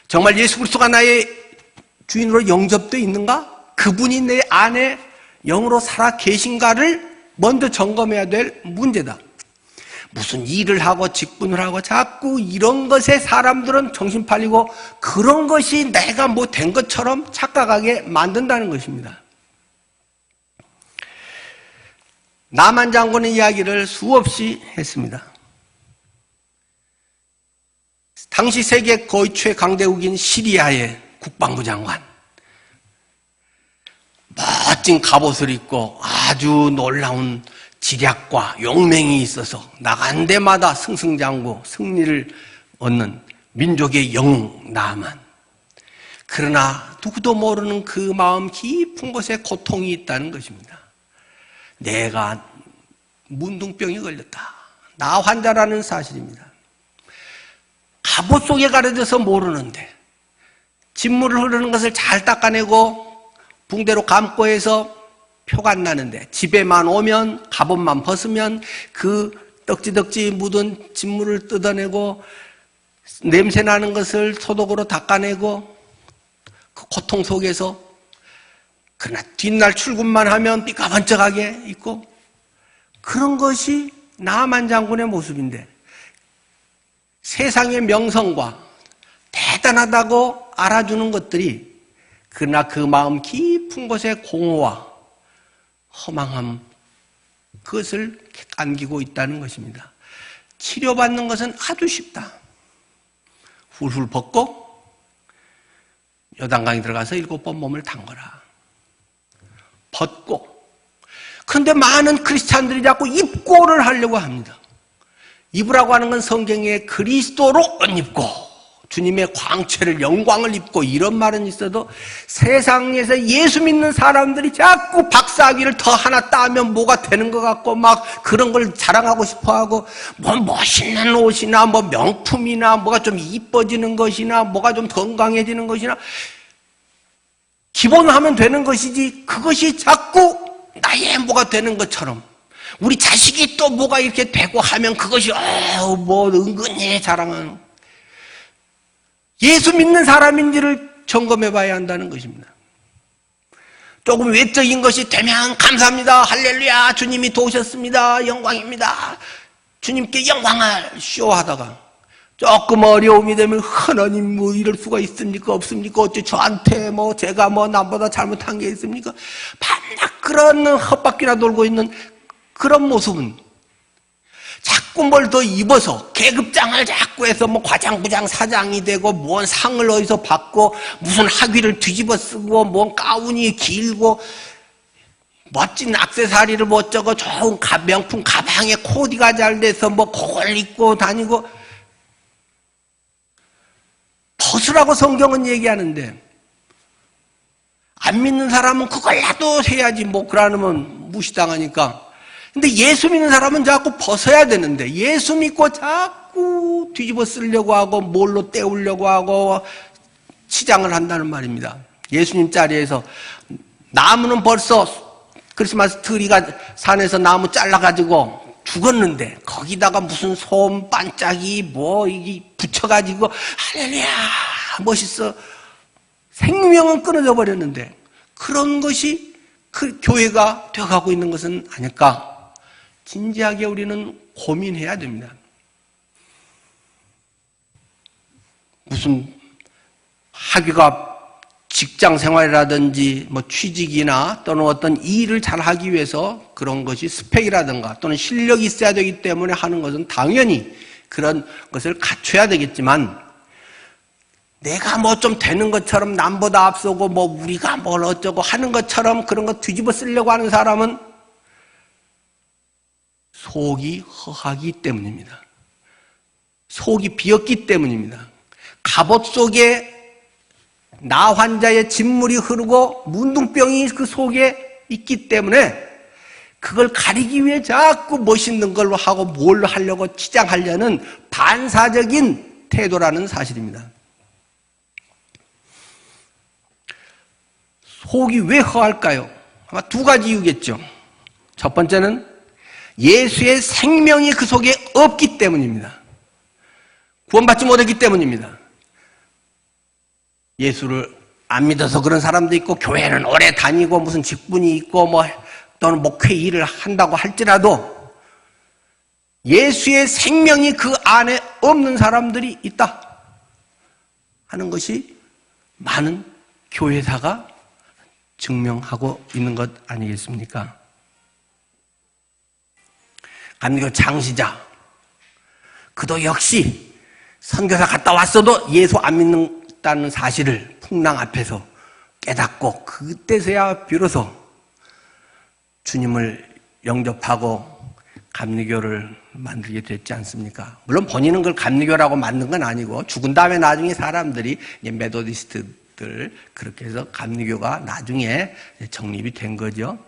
정말 예수 그리스도가 나의 주인으로 영접되어 있는가? 그분이 내 안에 영으로 살아 계신가를 먼저 점검해야 될 문제다. 무슨 일을 하고 직분을 하고 자꾸 이런 것에 사람들은 정신 팔리고 그런 것이 내가 된 것처럼 착각하게 만든다는 것입니다. 나만 장군의 이야기를 수없이 했습니다. 당시 세계 거의 최강대국인 시리아의 국방부 장관, 멋진 갑옷을 입고 아주 놀라운 지략과 용맹이 있어서 나간 데마다 승승장구 승리를 얻는 민족의 영웅 나만. 그러나 누구도 모르는 그 마음 깊은 곳에 고통이 있다는 것입니다. 내가 문둥병에 걸렸다. 나 환자라는 사실입니다. 갑옷 속에 가려져서 모르는데 진물을 흐르는 것을 잘 닦아내고 붕대로 감고 해서 표가 안 나는데 집에만 오면 갑옷만 벗으면 그 떡지떡지 묻은 진물을 뜯어내고 냄새 나는 것을 소독으로 닦아내고 그 고통 속에서, 그러나 뒷날 출근만 하면 삐까번쩍하게 있고, 그런 것이 나만 장군의 모습인데 세상의 명성과 대단하다고 알아주는 것들이 그러나 그 마음 깊은 곳에 공허와 허망함, 그것을 안기고 있다는 것입니다. 치료받는 것은 아주 쉽다. 훌훌 벗고 요단강에 들어가서 7번 몸을 담거라. 벗고. 그런데 많은 크리스찬들이 자꾸 입고를 하려고 합니다. 입으라고 하는 건 성경에 그리스도로 옷 입고 주님의 광채를, 영광을 입고 이런 말은 있어도 세상에서 예수 믿는 사람들이 자꾸 박사학위를 더 하나 따면 뭐가 되는 것 같고 막 그런 걸 자랑하고 싶어하고 멋있는 옷이나 명품이나 뭐가 좀 이뻐지는 것이나 뭐가 좀 건강해지는 것이나 기본하면 되는 것이지, 그것이 자꾸 나의 뭐가 되는 것처럼 우리 자식이 또 뭐가 이렇게 되고 하면 그것이 은근히 자랑하는, 예수 믿는 사람인지를 점검해 봐야 한다는 것입니다. 조금 외적인 것이 되면 감사합니다. 할렐루야, 주님이 도우셨습니다. 영광입니다. 주님께 영광을 쇼하다가 조금 어려움이 되면 하나님 뭐 이럴 수가 있습니까? 없습니까? 어째 저한테 뭐 제가 뭐 남보다 잘못한 게 있습니까? 밤낮 그런 헛바퀴나 돌고 있는 그런 모습은 자꾸 뭘 더 입어서 계급장을 자꾸 해서 뭐 과장부장 사장이 되고 뭔 상을 어디서 받고 무슨 학위를 뒤집어 쓰고 뭔 가운이 길고 멋진 액세서리를 뭐 어쩌고 좋은 명품 가방에 코디가 잘 돼서 뭐 그걸 입고 다니고 벗으라고 성경은 얘기하는데 안 믿는 사람은 그걸라도 해야지 뭐 그러면 무시당하니까. 근데 예수 믿는 사람은 자꾸 벗어야 되는데 예수 믿고 자꾸 뒤집어 쓰려고 하고 뭘로 때우려고 하고 치장을 한다는 말입니다. 예수님 자리에서 나무는 벌써 크리스마스 트리가 산에서 나무 잘라가지고 죽었는데 거기다가 무슨 솜 반짝이 뭐 이게 붙여가지고 할렐루야 멋있어. 생명은 끊어져 버렸는데 그런 것이 그 교회가 되어가고 있는 것은 아닐까? 진지하게 우리는 고민해야 됩니다. 무슨 학위가 직장 생활이라든지 뭐 취직이나 또는 어떤 일을 잘하기 위해서 그런 것이 스펙이라든가 또는 실력이 있어야 되기 때문에 하는 것은 당연히 그런 것을 갖춰야 되겠지만 내가 뭐 좀 되는 것처럼 남보다 앞서고 뭐 우리가 뭘 어쩌고 하는 것처럼 그런 거 뒤집어 쓰려고 하는 사람은 속이 허하기 때문입니다. 속이 비었기 때문입니다. 갑옷 속에 나 환자의 진물이 흐르고 문둥병이 그 속에 있기 때문에 그걸 가리기 위해 자꾸 멋있는 걸로 하고 뭘 하려고 치장하려는 반사적인 태도라는 사실입니다. 속이 왜 허할까요? 아마 두 가지 이유겠죠. 첫 번째는 예수의 생명이 그 속에 없기 때문입니다. 구원받지 못했기 때문입니다. 예수를 안 믿어서 그런 사람도 있고 교회는 오래 다니고 무슨 직분이 있고 뭐 또는 목회 일을 한다고 할지라도 예수의 생명이 그 안에 없는 사람들이 있다 하는 것이 많은 교회사가 증명하고 있는 것 아니겠습니까? 감리교 장시자 그도 역시 선교사 갔다 왔어도 예수 안 믿는다는 사실을 풍랑 앞에서 깨닫고 그때서야 비로소 주님을 영접하고 감리교를 만들게 됐지 않습니까? 물론 본인은 그걸 감리교라고 만든 건 아니고 죽은 다음에 나중에 사람들이 메소디스트들 그렇게 해서 감리교가 나중에 정립이 된 거죠.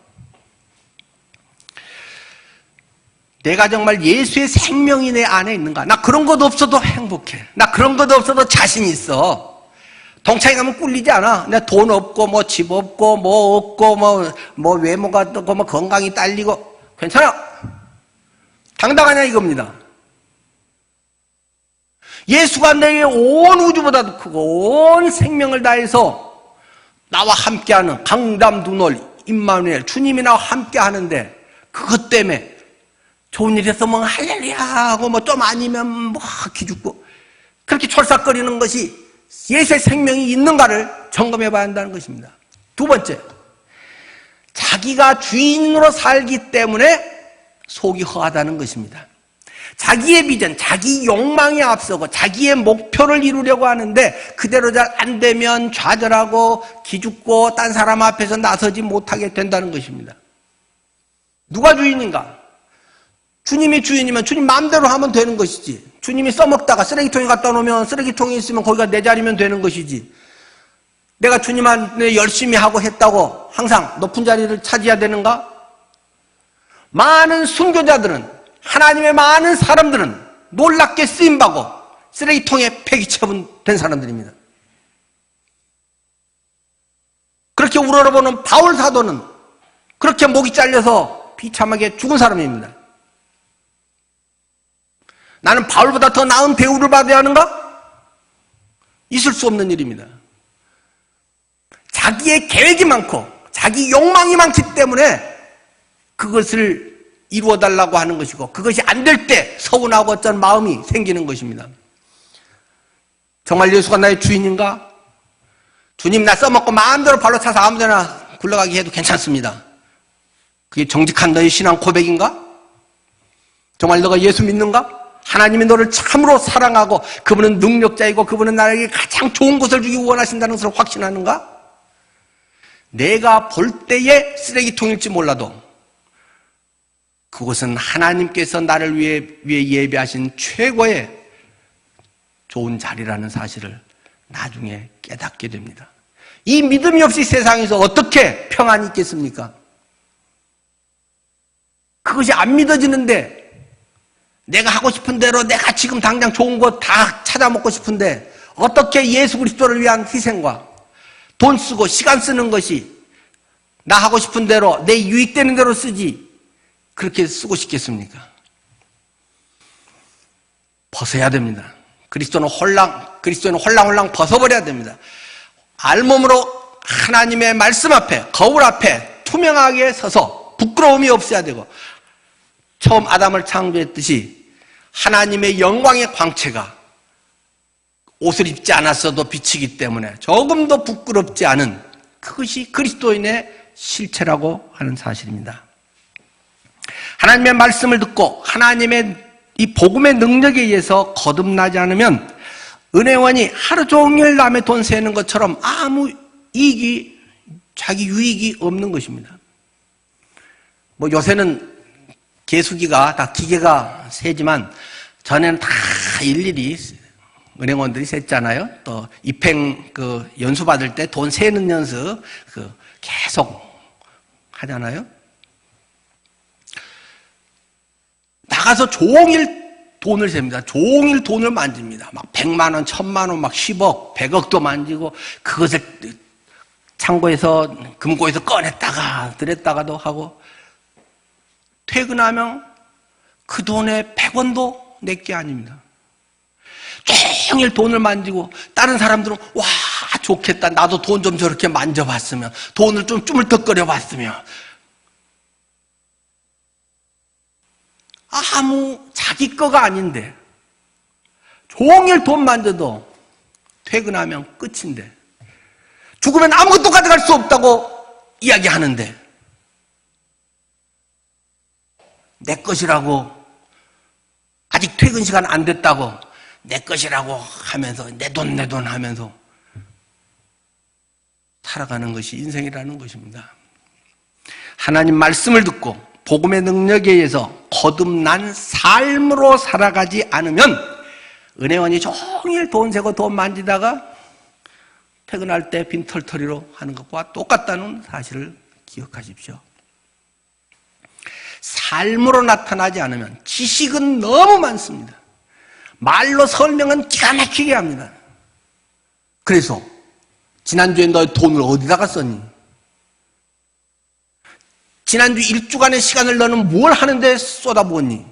내가 정말 예수의 생명이 내 안에 있는가? 나 그런 것 없어도 행복해. 나 그런 것 없어도 자신 있어. 동창회 가면 꿀리지 않아. 내 돈 없고 뭐 집 없고 뭐 없고 뭐 외모가 어떻고 뭐 건강이 딸리고 괜찮아. 당당하냐 이겁니다. 예수가 내게 온 우주보다도 크고 온 생명을 다해서 나와 함께하는 강담 두놀 임마누엘 주님이 나와 함께하는데 그것 때문에 좋은 일 했으면 할렐루야 하고 뭐 좀 아니면 뭐 기죽고 그렇게 철삭거리는 것이 예수의 생명이 있는가를 점검해 봐야 한다는 것입니다. 두 번째, 자기가 주인으로 살기 때문에 속이 허하다는 것입니다. 자기의 비전, 자기 욕망에 앞서고 자기의 목표를 이루려고 하는데 그대로 잘 안 되면 좌절하고 기죽고 딴 사람 앞에서 나서지 못하게 된다는 것입니다. 누가 주인인가? 주님이 주인이면 주님 마음대로 하면 되는 것이지. 주님이 써먹다가 쓰레기통에 갖다 놓으면 쓰레기통이 있으면 거기가 내 자리면 되는 것이지. 내가 주님한테 열심히 하고 했다고 항상 높은 자리를 차지해야 되는가? 많은 순교자들은 하나님의 많은 사람들은 놀랍게 쓰임받고 쓰레기통에 폐기처분된 사람들입니다. 그렇게 우러러보는 바울 사도는 그렇게 목이 잘려서 비참하게 죽은 사람입니다. 나는 바울보다 더 나은 대우를 받아야 하는가? 있을 수 없는 일입니다. 자기의 계획이 많고 자기 욕망이 많기 때문에 그것을 이루어달라고 하는 것이고, 그것이 안 될 때 서운하고 어떤 마음이 생기는 것입니다. 정말 예수가 나의 주인인가? 주님 나 써먹고 마음대로 발로 차서 아무데나 굴러가게 해도 괜찮습니다. 그게 정직한 너의 신앙 고백인가? 정말 너가 예수 믿는가? 하나님이 너를 참으로 사랑하고 그분은 능력자이고 그분은 나에게 가장 좋은 것을 주기 원하신다는 것을 확신하는가? 내가 볼 때의 쓰레기통일지 몰라도 그것은 하나님께서 나를 위해 예배하신 최고의 좋은 자리라는 사실을 나중에 깨닫게 됩니다. 이 믿음이 없이 세상에서 어떻게 평안이 있겠습니까? 그것이 안 믿어지는데, 내가 하고 싶은 대로 내가 지금 당장 좋은 것 다 찾아 먹고 싶은데 어떻게 예수 그리스도를 위한 희생과 돈 쓰고 시간 쓰는 것이 나 하고 싶은 대로 내 유익되는 대로 쓰지 그렇게 쓰고 싶겠습니까? 벗어야 됩니다. 그리스도는 홀랑홀랑 벗어버려야 됩니다. 알몸으로 하나님의 말씀 앞에, 거울 앞에 투명하게 서서 부끄러움이 없어야 되고, 처음 아담을 창조했듯이 하나님의 영광의 광채가 옷을 입지 않았어도 비치기 때문에 조금도 부끄럽지 않은, 그것이 그리스도인의 실체라고 하는 사실입니다. 하나님의 말씀을 듣고 하나님의 이 복음의 능력에 의해서 거듭나지 않으면 은혜원이 하루 종일 남의 돈 세는 것처럼 아무 이익이, 자기 유익이 없는 것입니다. 뭐 요새는 계수기가 다 기계가 세지만 전에는 다 일일이 은행원들이 셌잖아요. 또 입행 연수 받을 때 돈 세는 연습 계속 하잖아요. 나가서 종일 돈을 셉니다. 종일 돈을 만집니다. 막 100만 원, 1000만 원, 막 10억, 100억도 만지고, 그것을 창고에서, 금고에서 꺼냈다가 들였다가도 하고, 퇴근하면 그 돈에 100원도 내게 아닙니다. 종일 돈을 만지고, 다른 사람들은 와 좋겠다, 나도 돈 좀 저렇게 만져봤으면, 돈을 좀 쭈물떡거려 봤으면, 아무 자기 거가 아닌데 종일 돈 만져도 퇴근하면 끝인데, 죽으면 아무것도 가져갈 수 없다고 이야기하는데, 내 것이라고, 아직 퇴근 시간 안 됐다고 내 것이라고 하면서 내 돈 하면서 살아가는 것이 인생이라는 것입니다. 하나님 말씀을 듣고 복음의 능력에 의해서 거듭난 삶으로 살아가지 않으면 은혜원이 종일 돈 세고 돈 만지다가 퇴근할 때 빈털터리로 하는 것과 똑같다는 사실을 기억하십시오. 삶으로 나타나지 않으면 지식은 너무 많습니다. 말로 설명은 기가 막히게 합니다. 그래서 지난주에 너의 돈을 어디다가 썼니? 지난주 일주간의 시간을 너는 뭘 하는데 쏟아부었니?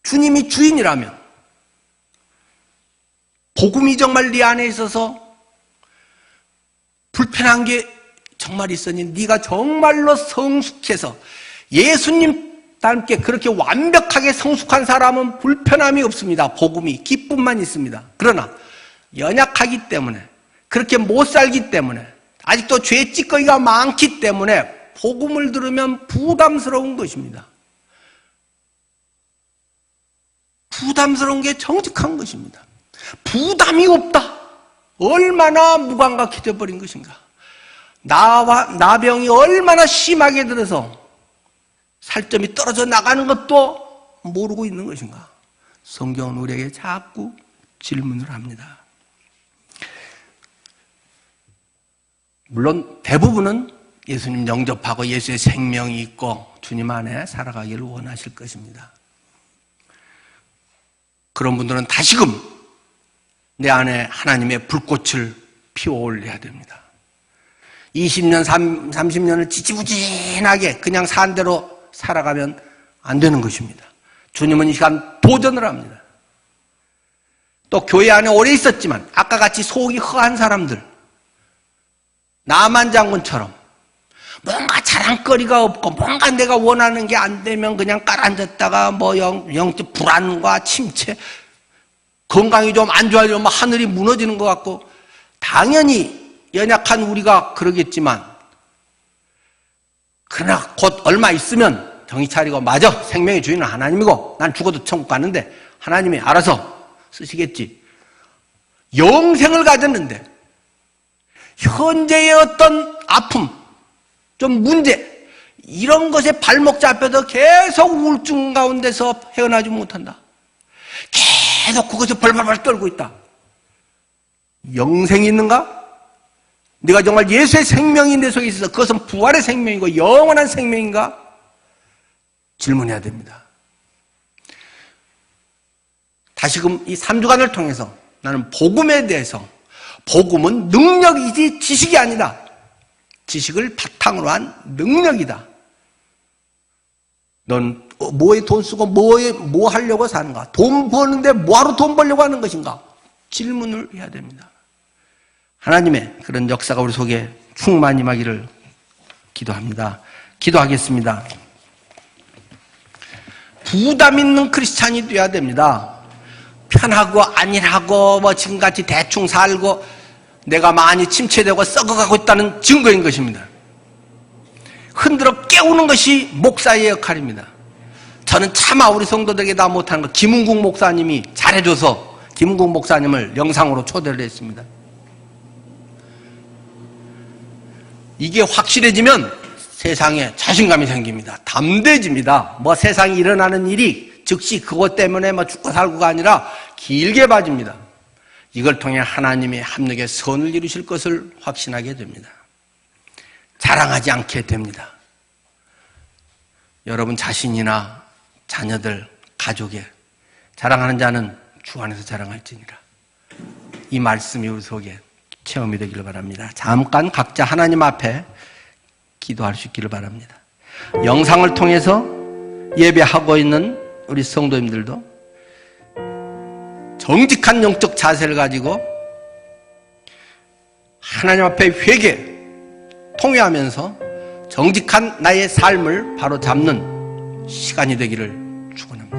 주님이 주인이라면, 복음이 정말 네 안에 있어서 불편한 게 정말 있으니, 네가 정말로 성숙해서 예수님 닮게 그렇게 완벽하게 성숙한 사람은 불편함이 없습니다. 복음이, 기쁨만 있습니다. 그러나 연약하기 때문에, 그렇게 못 살기 때문에, 아직도 죄 찌꺼기가 많기 때문에 복음을 들으면 부담스러운 것입니다. 부담스러운 게 정직한 것입니다. 부담이 없다. 얼마나 무감각해져 버린 것인가. 나병이 얼마나 심하게 들어서 살점이 떨어져 나가는 것도 모르고 있는 것인가. 성경은 우리에게 자꾸 질문을 합니다. 물론 대부분은 예수님 영접하고 예수의 생명이 있고 주님 안에 살아가기를 원하실 것입니다. 그런 분들은 다시금 내 안에 하나님의 불꽃을 피워올려야 됩니다. 20년, 30년을 지지부진하게 그냥 산 대로 살아가면 안 되는 것입니다. 주님은 이 시간 도전을 합니다. 또 교회 안에 오래 있었지만 아까 같이 속이 허한 사람들, 나만 장군처럼 뭔가 자랑거리가 없고 뭔가 내가 원하는 게 안 되면 그냥 깔아앉았다가 뭐 영적 불안과 침체, 건강이 좀 안 좋아지면 하늘이 무너지는 것 같고, 당연히 연약한 우리가 그러겠지만, 그러나 곧 얼마 있으면 정신 차리고, 맞아, 생명의 주인은 하나님이고 난 죽어도 천국 가는데 하나님이 알아서 쓰시겠지. 영생을 가졌는데 현재의 어떤 아픔, 좀 문제, 이런 것에 발목 잡혀서 계속 우울증 가운데서 헤어나지 못한다. 계속 그것에 벌벌벌 떨고 있다. 영생이 있는가? 네가 정말 예수의 생명이 내 속에 있어서 그것은 부활의 생명이고 영원한 생명인가? 질문해야 됩니다. 다시금 이 3주간을 통해서 나는 복음에 대해서, 복음은 능력이지 지식이 아니다. 지식을 바탕으로 한 능력이다. 넌 뭐에 돈 쓰고 뭐 하려고 사는가? 돈 버는데 뭐하러 돈 벌려고 하는 것인가? 질문을 해야 됩니다. 하나님의 그런 역사가 우리 속에 충만히 임하기를 기도합니다. 기도하겠습니다. 부담 있는 크리스찬이 되어야 됩니다. 편하고 안일하고 뭐 지금같이 대충 살고 내가 많이 침체되고 썩어가고 있다는 증거인 것입니다. 흔들어 깨우는 것이 목사의 역할입니다. 저는 차마 우리 성도들에게 다 못하는 거, 김은국 목사님이 잘해줘서 김은국 목사님을 영상으로 초대를 했습니다. 이게 확실해지면 세상에 자신감이 생깁니다. 담대해집니다. 뭐 세상에 일어나는 일이 즉시 그것 때문에 뭐 죽고 살고가 아니라 길게 봐집니다. 이걸 통해 하나님의 합력의 선을 이루실 것을 확신하게 됩니다. 자랑하지 않게 됩니다. 여러분 자신이나 자녀들, 가족에 자랑하는 자는 주 안에서 자랑할지니라. 이 말씀이 우리 속에 체험이 되기를 바랍니다. 잠깐 각자 하나님 앞에 기도할 수 있기를 바랍니다. 영상을 통해서 예배하고 있는 우리 성도님들도 정직한 영적 자세를 가지고 하나님 앞에 회개, 통회하면서 정직한 나의 삶을 바로 잡는 시간이 되기를 축원합니다.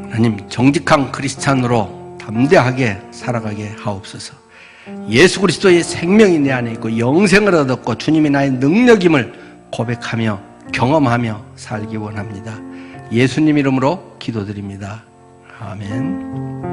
하나님, 정직한 크리스찬으로 담대하게 살아가게 하옵소서. 예수 그리스도의 생명이 내 안에 있고 영생을 얻었고 주님이 나의 능력임을 고백하며 경험하며 살기 원합니다. 예수님 이름으로 기도드립니다. 아멘.